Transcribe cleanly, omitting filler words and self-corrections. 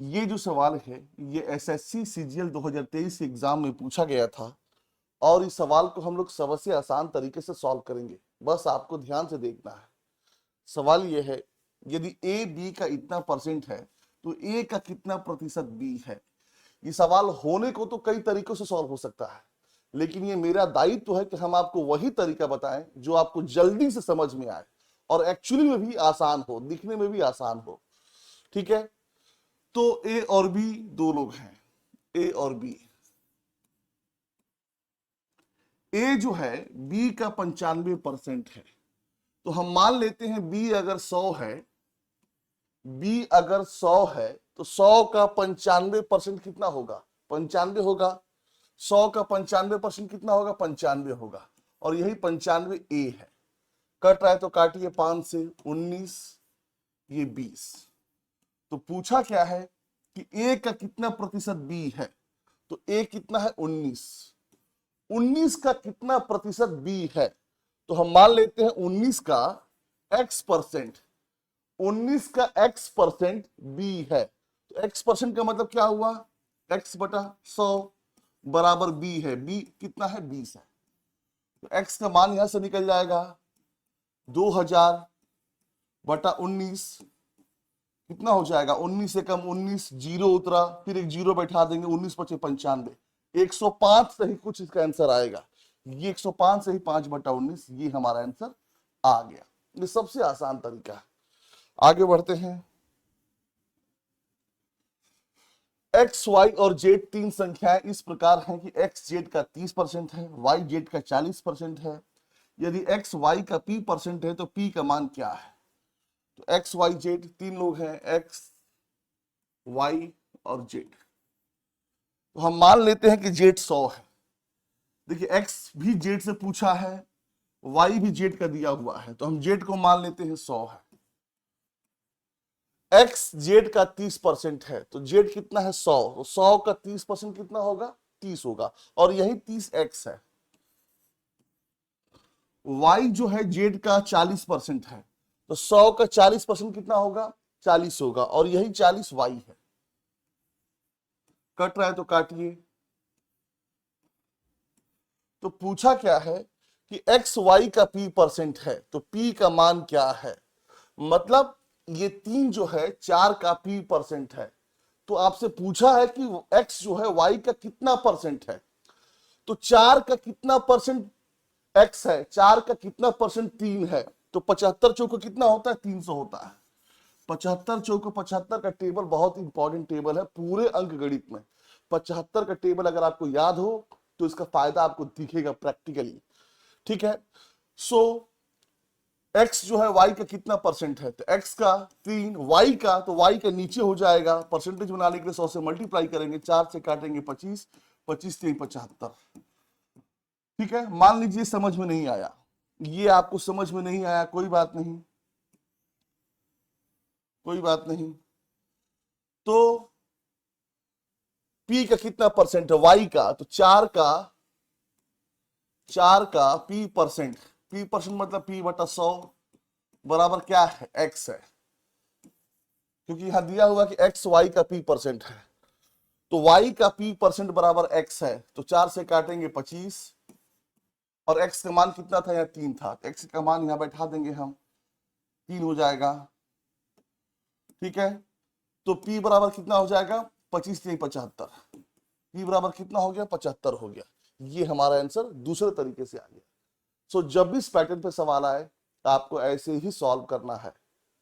ये जो सवाल है ये एसएससी सीजीएल 2023 एग्जाम में पूछा गया था और इस सवाल को हम लोग सबसे आसान तरीके से सॉल्व करेंगे। बस आपको ध्यान से देखना है। सवाल ये है, यदि ए बी का इतना परसेंट है तो ए का कितना प्रतिशत बी है। ये सवाल होने को तो कई तरीकों से सॉल्व हो सकता है, लेकिन ये मेरा दायित्व है कि हम आपको वही तरीका बताएं जो आपको जल्दी से समझ में आए और एक्चुअली में भी आसान हो, दिखने में भी आसान हो। ठीक है, तो ए और बी दो लोग हैं, ए और बी। ए जो है बी का 95% है, तो हम मान लेते हैं बी अगर 100 है, बी अगर 100 है तो 100 का 95% कितना होगा? 95 होगा। 100 का 95% कितना होगा? 95 होगा। और यही 95 ए है। कट रहा है तो काटिए, 5 से 19, ये 20। तो पूछा क्या है कि ए का कितना प्रतिशत बी है, तो ए कितना है? 19। 19 का कितना प्रतिशत बी है, तो हम मान लेते हैं 19 का x%। 19 का x% बी है, तो x% का मतलब क्या हुआ? x बटा 100 बराबर बी है। बी कितना है? 20 है। तो x का मान यहां से निकल जाएगा 2000 बटा 19 कितना हो जाएगा? 19 से कम 19, जीरो उतरा, फिर एक जीरो बैठा देंगे, 19 बचे 95, 105 से ही कुछ इसका आंसर आएगा। ये 105 से ही 5 बटा 19, ये हमारा आंसर आ गया। ये सबसे आसान तरीका है। आगे बढ़ते हैं। एक्स वाई और जेड तीन संख्याएं इस प्रकार हैं कि एक्स जेड का 30% है, वाई जेड का 40% है। यदि एक्स वाई का पी परसेंट है तो पी का मान क्या है? तो एक्स वाई जेड तीन लोग हैं, एक्स वाई और जेड। तो हम मान लेते हैं कि जेड 100 है। देखिए एक्स भी जेड से पूछा है, वाई भी जेड का दिया हुआ है, तो हम जेड को मान लेते हैं 100 है। एक्स जेड का 30% है, तो जेड कितना है? 100। तो 100 का 30% कितना होगा? 30 होगा, और यही 30 एक्स है। वाई जो है जेड का 40% है, तो 100 का 40% कितना होगा? 40 होगा, और यही 40 वाई है। कट रहा है तो काटिए। तो पूछा क्या है कि एक्स वाई का पी परसेंट है, तो पी का मान क्या है? मतलब ये तीन जो है, 4 का पी परसेंट है। तो आपसे पूछा है कि एक्स जो है वाई का कितना परसेंट है, तो 4 का कितना परसेंट एक्स है, 4 का कितना परसेंट 3 है, तो 75 चौको कितना होता है? 300 होता है। 75 चौको 75 का टेबल बहुत इंपॉर्टेंट टेबल है पूरे अंक गणित में। 75 का टेबल अगर आपको याद हो तो इसका फायदा आपको दिखेगा प्रैक्टिकली। ठीक है, सो x जो है y का कितना परसेंट है, तो x का 3, y का, तो y का नीचे हो जाएगा। परसेंटेज बनाने के लिए 100 से मल्टीप्लाई करेंगे, 4 से काटेंगे 25, 25 3 75। ठीक है, मान लीजिए समझ में नहीं आया, ये आपको समझ में नहीं आया, कोई बात नहीं, कोई बात नहीं। तो p का कितना परसेंट है y का, तो 4 का p परसेंट, p परसेंट मतलब p बटा 100 बराबर क्या है? x है, क्योंकि यहां दिया हुआ कि x y का p परसेंट है, तो y का p परसेंट बराबर x है। तो 4 से काटेंगे 25, और x का मान कितना था? यहाँ 3 था, तो x का मान यहां बैठा देंगे हम, 3 हो जाएगा। ठीक है, तो p बराबर कितना हो जाएगा? 25 3 75, p बराबर कितना हो गया? 75 हो गया। ये हमारा आंसर दूसरे तरीके से आ गया। सो जब भी इस पैटर्न पे सवाल आए तो आपको ऐसे ही सॉल्व करना है।